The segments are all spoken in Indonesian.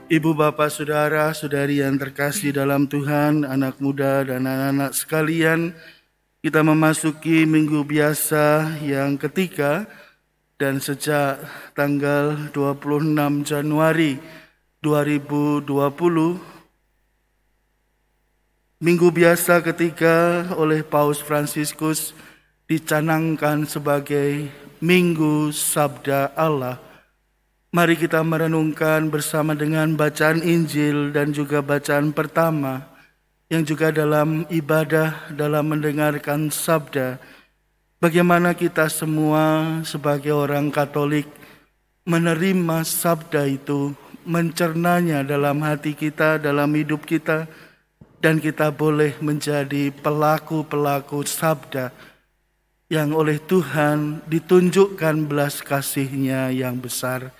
Ibu, bapak, saudara, saudari yang terkasih dalam Tuhan, anak muda dan anak-anak sekalian, kita memasuki minggu biasa yang ketiga dan sejak tanggal 26 Januari 2020, minggu biasa ketiga oleh Paus Fransiskus dicanangkan sebagai Minggu Sabda Allah. Mari kita merenungkan bersama dengan bacaan Injil dan juga bacaan pertama yang juga dalam ibadah, dalam mendengarkan sabda. Bagaimana kita semua sebagai orang Katolik menerima sabda itu, mencernanya dalam hati kita, dalam hidup kita, dan kita boleh menjadi pelaku-pelaku sabda yang oleh Tuhan ditunjukkan belas kasih-Nya yang besar.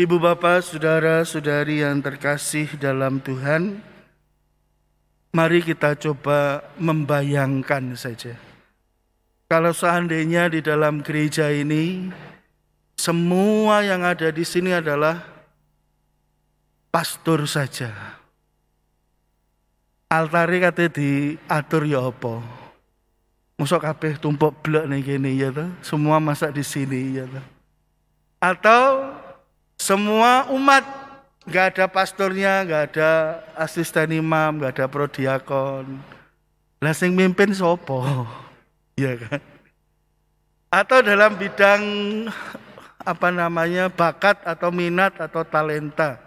Ibu, bapak, saudara, saudari yang terkasih dalam Tuhan, mari kita coba membayangkan saja. Kalau seandainya di dalam gereja ini, semua yang ada di sini adalah pastor saja. Altare kate diatur ya apa? Mosok kabeh tumpuk blek ning kene ya toh, semua masak di sini ya toh. Atau semua umat, nggak ada pastornya, nggak ada asisten imam, nggak ada prodiakon. Lah sing mimpin sopo? Ya kan? Atau dalam bidang bakat atau minat atau talenta.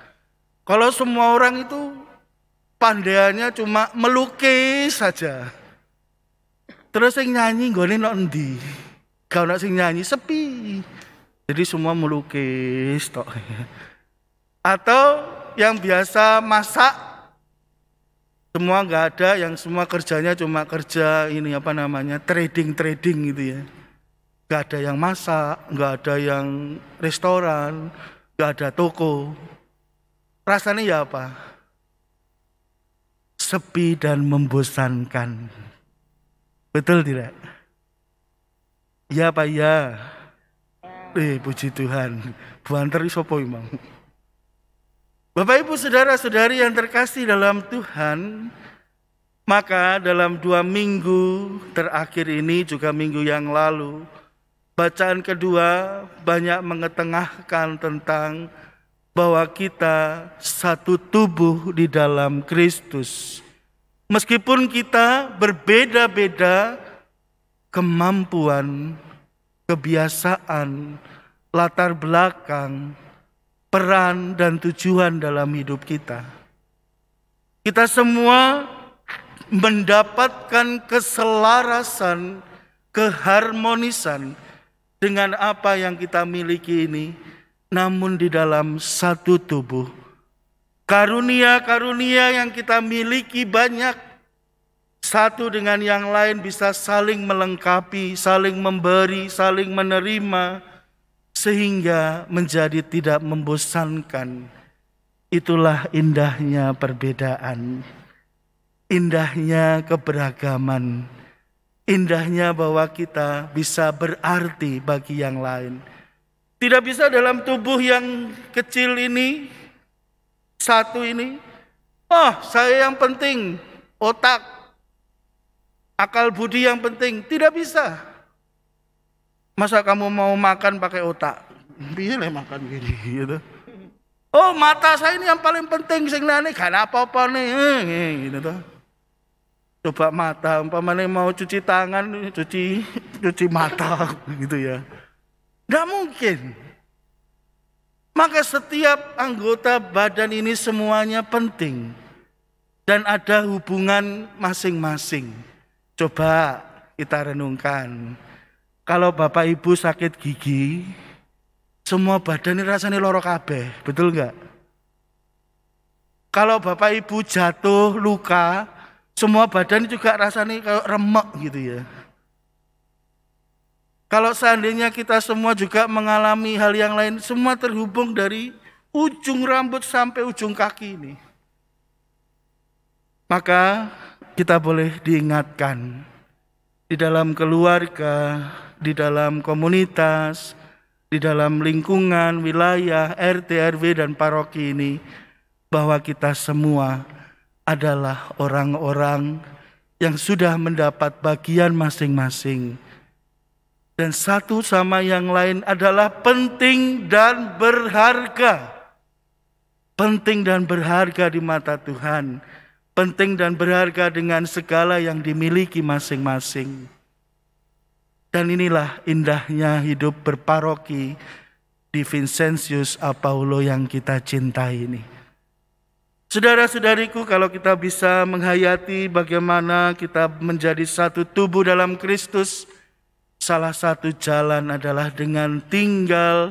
Kalau semua orang itu pandaiannya cuma melukis saja. Terus sing nyanyi nggone nek endi? Gak ono sing nyanyi, sepi. Jadi semua melukis tok. Atau yang biasa masak, semua nggak ada, yang semua kerjanya cuma kerja trading gitu ya. Nggak ada yang masak, nggak ada yang restoran, nggak ada toko. Rasanya ya apa? Sepi dan membosankan. Betul tidak? Ya Pak ya. Puji Tuhan. Buanter sopo imang. Bapak Ibu saudara-saudari yang terkasih dalam Tuhan, maka dalam 2 minggu terakhir ini juga minggu yang lalu, bacaan kedua banyak mengetengahkan tentang bahwa kita satu tubuh di dalam Kristus. Meskipun kita berbeda-beda kemampuan, kebiasaan, latar belakang, peran dan tujuan dalam hidup kita. Kita semua mendapatkan keselarasan, keharmonisan dengan apa yang kita miliki ini, namun di dalam satu tubuh. Karunia-karunia yang kita miliki banyak, satu dengan yang lain bisa saling melengkapi, saling memberi, saling menerima, sehingga menjadi tidak membosankan. Itulah indahnya perbedaan, indahnya keberagaman, indahnya bahwa kita bisa berarti bagi yang lain. Tidak bisa dalam tubuh yang kecil ini, satu ini, saya yang penting, otak, akal budi yang penting. Tidak bisa. Masa kamu mau makan pakai otak? Pilih makan gini gitu. Mata saya ini yang paling penting sing nane gak apa-apa nih gitu toh. Coba mata, umpamanya mau cuci tangan, cuci mata gitu ya. Enggak mungkin. Maka setiap anggota badan ini semuanya penting dan ada hubungan masing-masing. Coba kita renungkan. Kalau Bapak Ibu sakit gigi, semua badan ini rasanya loro kabeh, betul enggak? Kalau Bapak Ibu jatuh luka, semua badan juga rasanya kayak remek gitu ya. Kalau seandainya kita semua juga mengalami hal yang lain, semua terhubung dari ujung rambut sampai ujung kaki ini. Maka kita boleh diingatkan di dalam keluarga, di dalam komunitas, di dalam lingkungan, wilayah, RT, RW, dan paroki ini, bahwa kita semua adalah orang-orang yang sudah mendapat bagian masing-masing. Dan satu sama yang lain adalah penting dan berharga. Penting dan berharga di mata Tuhan. Penting dan berharga dengan segala yang dimiliki masing-masing. Dan inilah indahnya hidup berparoki di Vincentius Apaulo yang kita cintai ini. Saudara-saudariku, kalau kita bisa menghayati bagaimana kita menjadi satu tubuh dalam Kristus, salah satu jalan adalah dengan tinggal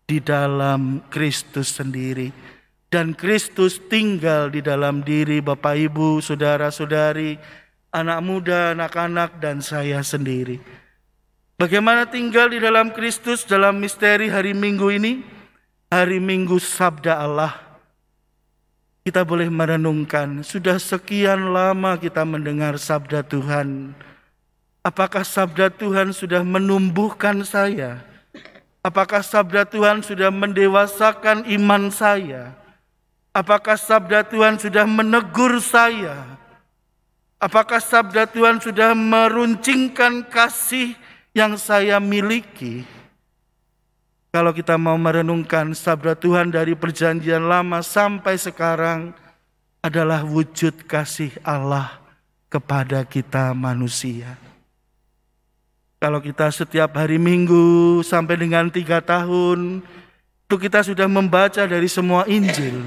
di dalam Kristus sendiri. Dan Kristus tinggal di dalam diri Bapak Ibu, saudara-saudari, anak muda, anak-anak, dan saya sendiri. Bagaimana tinggal di dalam Kristus dalam misteri hari Minggu ini? Hari Minggu Sabda Allah. Kita boleh merenungkan, sudah sekian lama kita mendengar sabda Tuhan. Apakah sabda Tuhan sudah menumbuhkan saya? Apakah sabda Tuhan sudah mendewasakan iman saya? Apakah sabda Tuhan sudah menegur saya? Apakah sabda Tuhan sudah meruncingkan kasih yang saya miliki? Kalau kita mau merenungkan sabda Tuhan dari perjanjian lama sampai sekarang adalah wujud kasih Allah kepada kita manusia. Kalau kita setiap hari Minggu sampai dengan 3 tahun, itu kita sudah membaca dari semua Injil.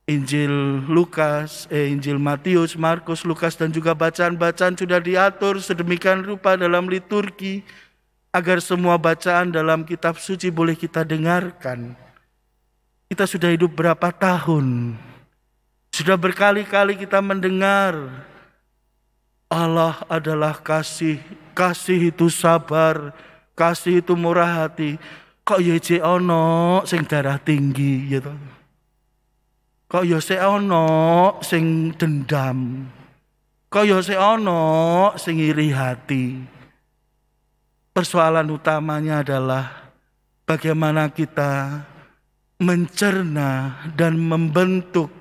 Injil Lukas, Injil Matius, Markus, Lukas, dan juga bacaan-bacaan sudah diatur sedemikian rupa dalam liturgi, agar semua bacaan dalam kitab suci boleh kita dengarkan. Kita sudah hidup berapa tahun? Sudah berkali-kali kita mendengar Allah adalah kasih, kasih itu sabar, kasih itu murah hati. Kok ya cek ono sing darah tinggi gitu. Kok ya sik ono sing dendam. Kok ya sik ono sing iri hati. Persoalan utamanya adalah bagaimana kita mencerna dan membentuk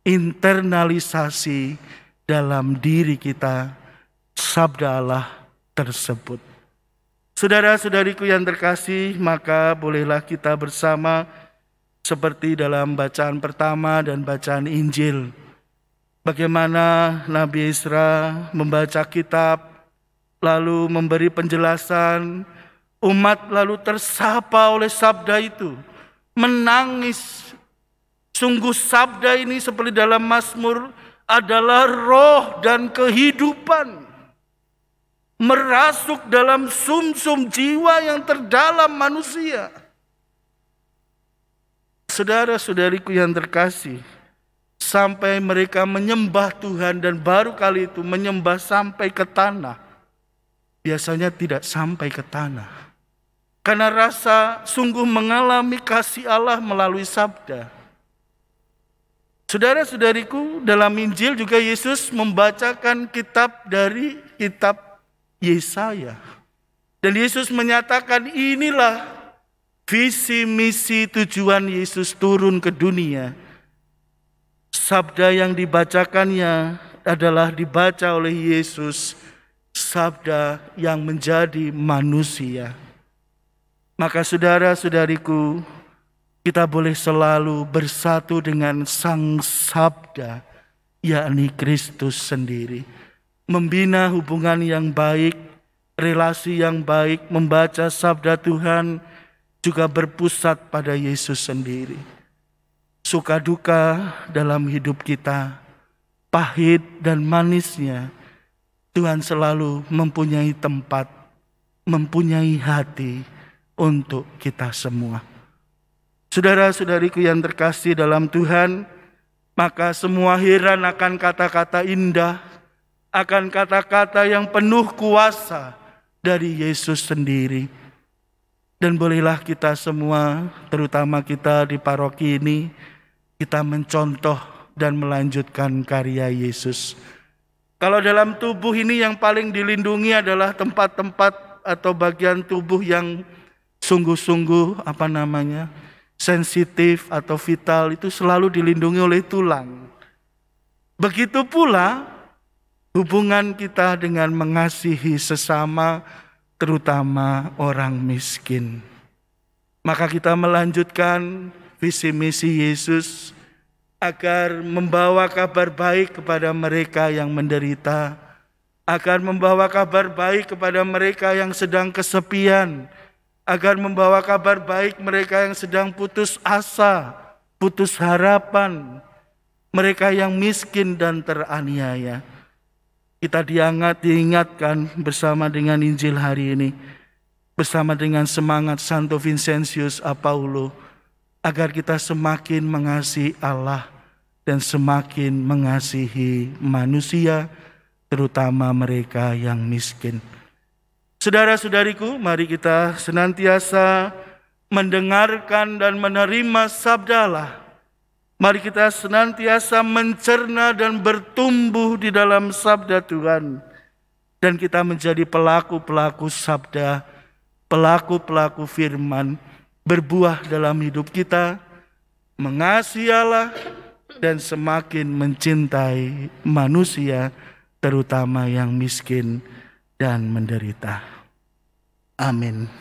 internalisasi dalam diri kita sabda Allah tersebut. Saudara-saudariku yang terkasih, maka bolehlah kita bersama seperti dalam bacaan pertama dan bacaan Injil. Bagaimana Nabi Isra membaca kitab, lalu memberi penjelasan, umat lalu tersapa oleh sabda itu, menangis. Sungguh sabda ini seperti dalam Mazmur adalah roh dan kehidupan, merasuk dalam sumsum jiwa yang terdalam manusia. Saudara-saudariku yang terkasih, sampai mereka menyembah Tuhan dan baru kali itu menyembah sampai ke tanah. Biasanya tidak sampai ke tanah. Karena rasa sungguh mengalami kasih Allah melalui sabda. Saudara-saudariku, dalam Injil juga Yesus membacakan kitab dari kitab Yesaya. Dan Yesus menyatakan inilah visi misi tujuan Yesus turun ke dunia. Sabda yang dibacakannya adalah dibaca oleh Yesus, sabda yang menjadi manusia. Maka saudara-saudariku, kita boleh selalu bersatu dengan sang sabda, yakni Kristus sendiri. Membina hubungan yang baik, relasi yang baik, membaca sabda Tuhan juga berpusat pada Yesus sendiri. Suka duka dalam hidup kita, pahit dan manisnya, Tuhan selalu mempunyai tempat, mempunyai hati untuk kita semua. Saudara-saudariku yang terkasih dalam Tuhan, maka semua heran akan kata-kata indah, akan kata-kata yang penuh kuasa dari Yesus sendiri. Dan bolehlah kita semua, terutama kita di paroki ini, kita mencontoh dan melanjutkan karya Yesus. Kalau dalam tubuh ini yang paling dilindungi adalah tempat-tempat atau bagian tubuh yang sungguh-sungguh sensitif atau vital itu selalu dilindungi oleh tulang. Begitu pula hubungan kita dengan mengasihi sesama, terutama orang miskin. Maka kita melanjutkan visi misi Yesus agar membawa kabar baik kepada mereka yang menderita, agar membawa kabar baik kepada mereka yang sedang kesepian, agar membawa kabar baik mereka yang sedang putus asa, putus harapan, mereka yang miskin dan teraniaya. Kita diingatkan bersama dengan Injil hari ini, bersama dengan semangat Santo Vincentius Apaulo, agar kita semakin mengasihi Allah dan semakin mengasihi manusia, terutama mereka yang miskin. Saudara-saudariku, mari kita senantiasa mendengarkan dan menerima sabda Allah. Mari kita senantiasa mencerna dan bertumbuh di dalam sabda Tuhan. Dan kita menjadi pelaku-pelaku sabda, pelaku-pelaku firman, berbuah dalam hidup kita, mengasihi Allah, dan semakin mencintai manusia, terutama yang miskin dan menderita. Amin.